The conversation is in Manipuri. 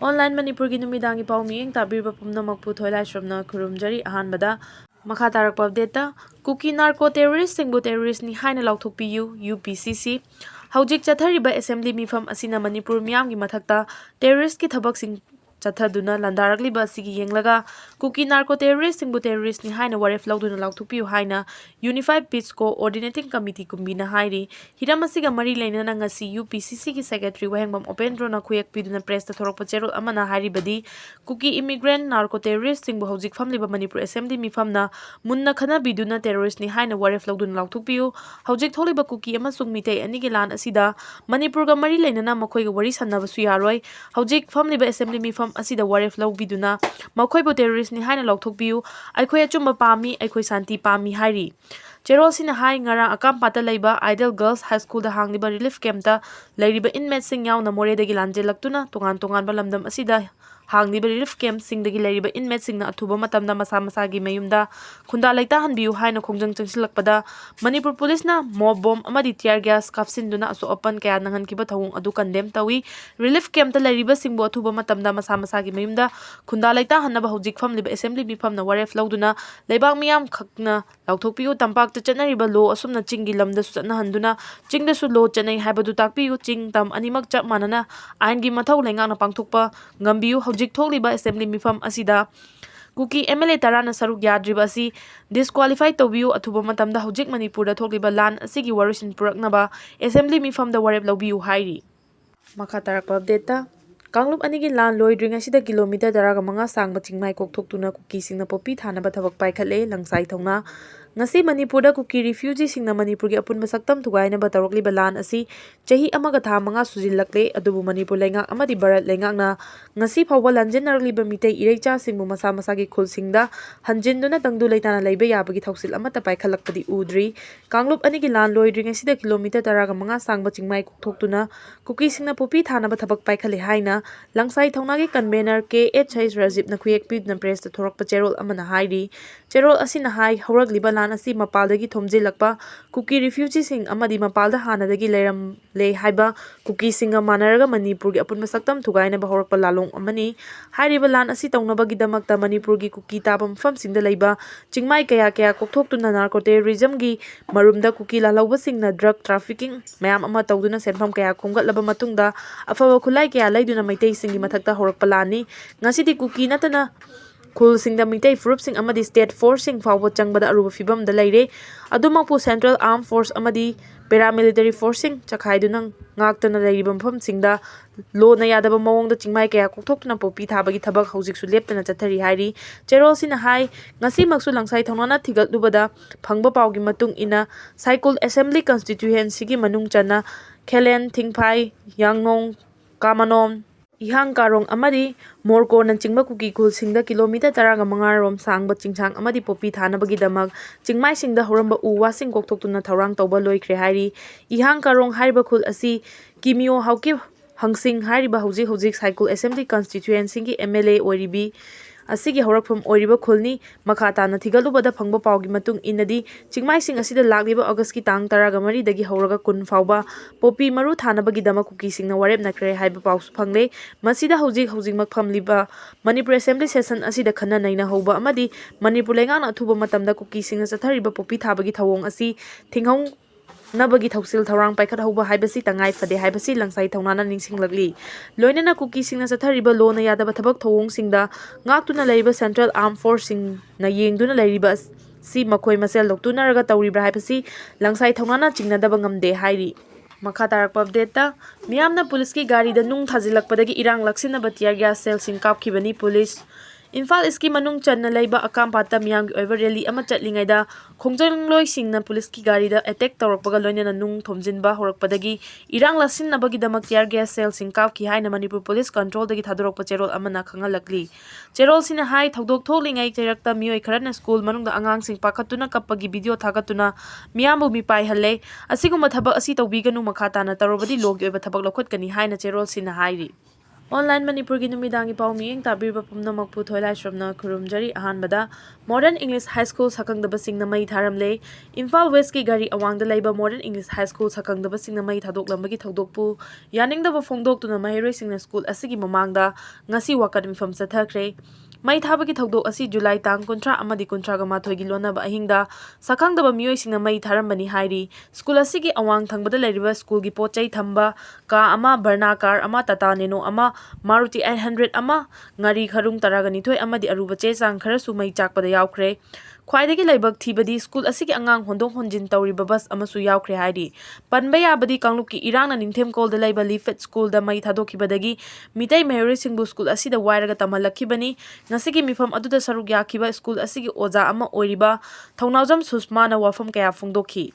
Online Manipurgi numidangi pau miyeng tabirba pumnamakpu thoilaistromna khurumjari ahanbada makha tarakpa update kuki narco terrorist singbu terrorist ni haina lauthokpiyu UPCC hawjik chathariba assembly mifam asina Manipur miyamgi mathakta terrorist ki thabak sing chathaduna landarakliba asigi yenglaga kuki narco terrorist singbu terrorist ni haina waref lauduna lauthokpiyu haina Unified Peace Coordinating Committee kumbina hairi hiram asiga mari leinana ngasi UPCC ki secretary wahengbam opendro na khuyak piduna press ta thorokpa cherol amana haribadi kuki immigrant narco terrorist singbu hawjik famliba Manipur assembly mifamna munna khana biduna terrorist ni haina waref lauduna lauthokpiyu hawjik tholiba kuki amasung mitei anigi lan asida Manipur ga mari leinana makhoi ga wari sanna basu yaroi hawjik famliba assembly mifam asida waref laubiduna makhoi bo terrorist ni haina lauthokpiyu aikhoi achumba pami aikhoi santi pami hairi Cherol sina hai ngara akam pata leiba Ideal Girls High School da hangliba relief camp ta leiriba inmate sing yauna more dagi lanje laktuna tongan balamdam asida hangliba relief camp sing dagi leiriba inmate sing na athuba matamda masa gi mayumda khunda laita hanbiu haina khongjang changsilakpada Manipur police na mob bomb amadi tear gas kafsinduna aso open kaya nangan kiba thawung adu condemn tawi relief camp ta leiriba singbo athuba matamda masa gi mayumda khunda laita hanaba hawjik famliba assembly bifam na waref lauduna leibak miyam khakna lauthokpiu tampak chanariba lo asumna chingi lamda su chana handuna chingda su lo chanai haibadu takpiu ching tam animak chap manana aingi mathau lengang na pangthokpa ngambiu hawjik thokliba assembly mifam asida kuki MLA tarana saruk yadriba asi disqualified tobiu athuba matamda hawjik Manipur da thokliba lan asigi warusin puraknaba assembly mifam da warep lobiu hairi makha tarakpa update Kanglup anigi lan loidring asida kilometer daraga manga sangba chingmai kokthokuna Kukisingna popi thanaba thabak paikhatle langsai thongna ngasi Manipur da kuki refugee singna Manipur gi apunba saktam thugaina ba tarokliba lan asi chahi amaga tha manga sujillakle adubu Manipur lengak amadi Bharat lengak na ngasi phawba lanjenarliba mitei ireicha singbu masa gi khulsingda hanjinduna tangdu leitana leiba yabagi thausil amata paikhalakpadi udri Kanglup anigi lan loidring asida kilometer daraga manga sangba chingmai kokthokuna Kukisingna popi thanaba thabak paikhale haina langsai thongnagi convener KH Rajib na khuyek pidna press ta thorokpa cherol amana hairi cherol asina hai hawragliba lan asi mapaldagi thomjilakpa kuki refugee sing amadi mapalda hanadagi leiram le haiba Kukisinga manaraga Manipur gi apunba saktam thugaina ba hawrakpa lalong amani hairiba lan asi taungnabagi damakta Manipur gi kuki tabam famsingda leiba chingmai kaya kokthokuna narco terrorism gi marumda kuki lalauba singna drug trafficking mayam ama tawduna senfam kaya khomgatlaba matungda afaba khulai kaya leiduna maitai singi mathakta hawrakpa lani ngasidi kuki natana khul singda mitei frup sing amadi state force sing fawba changbada aruba fibam da leire adumakpu Central Armed Force amadi paramilitary force sing chakhaiduna ngaktana leiribam pham singda lo na yadaba mawongda chingmai kaya kokthokna popi thabagi thabak hawjik su leptana chathari hairi cherol sina hai ngasi maksu langsai thonana thigatlubada phangba pawgi matung ina Cycle Assembly Constituency gi manung chana Khelen Thingphai Yangnong Kamanom Ihang Karong amadi Morko nan chingba kuki khulsingda kilometer taraga mangarom sangba chingsang amadi popi thanabagi damak chingmai singda horamba u wasing kokthokuna thawrang tawba loikre hairi Ihang Karong hariba khul asi kimio hauki hangsing hariba hawjik Cycle Assembly Constituency gi MLA oiribi asigi horakpham oiriba khulni makhata na thigalubada phangba pawgi matung inadi chingmai sing asida lagliba August ki tang taraga mari dagi horaga kun fawba popi maru thanabagi dama Kukisingna warep nakre haiba pawsu phangle masida hawjik makpham liba Manipur Assembly session asida khana naina hoba amadi Manipur lengang athuba matamda Kukisingna chathariba popi thabagi thawong asi thinghong nabagi thausil thawrang paikhat hoba haibasi tangai fade haibasi langsai thawnana ningsinglakli loinana Kukisingna chathariba lo na yadaba thabak thawong singda ngaktuna leiba Central Armed Force sing na yengduna leiriba si makhoi masel loktuna raga tawribra haibasi langsai thawnana chingnadaba ngamde hairi makha tarakpa update ta miyamna police ki gari da nung thajilakpadagi irang laksinaba tear gas cell sing kapkhibani police Imphal iski manung channa leiba akam pata miyamgi oiva rally ama chatlingaida khongjangloy singna police ki gari da attack tawrakpaga loinana nung thomjinba horakpadagi irang lassinnabagi damak tear gas cell sing kapki haina Manipur police control dagi thadorokpa cherol amana khangalakli cherol sina hai thodok tholingai cherakta miyoi kharana school manungda angang sing pakhatuna kapagi video thagatuna miyambu mi pai halle asiguma thabak asi tawbiganu makhatana tarobadi logi oiba thabak lokhotkani haina cherol sina hairi Online Manipurgi numidangi pau miyeng tabirba pumnamakpu thoilaistromna khurumjari ahanbada Modern English High School sakangdabasingna mai tharamle Imphal West ki gari awangda laiba Modern English High School sakangdabasingna mai thadoklambagi thodokpu yaningdaba phongdoktuna mahiroisingna school asigi mamangda ngasi wakat mifam sathakre mai thabagi thodok asi July tang kontra amadi kontra ga mathoigi lonaba ahingda sakangdaba miyoisingna mai tharambani hairi school asigi awang thangbada lairiba school gi pochai thamba ka ama barna car ama tata neno ama Maruti 800 ama ngari kharung taragani thoi amadi aruba che sang kharasu mai chakpada yaukre khwaidagi laibak thibadi school asigi angang hondong honjin tawriba bus amasu yaukre hairi panba yabadi kanglupki irangna ningthem kol da laiba Leafet school da mai thadokibadagi mitai mehuri singbu school asida wairaga tamalakibani ngasigi mifam aduda saruk yakiba school asigi oja ama oiriba Thaunaujam Susmana wafam kaya phongdokhi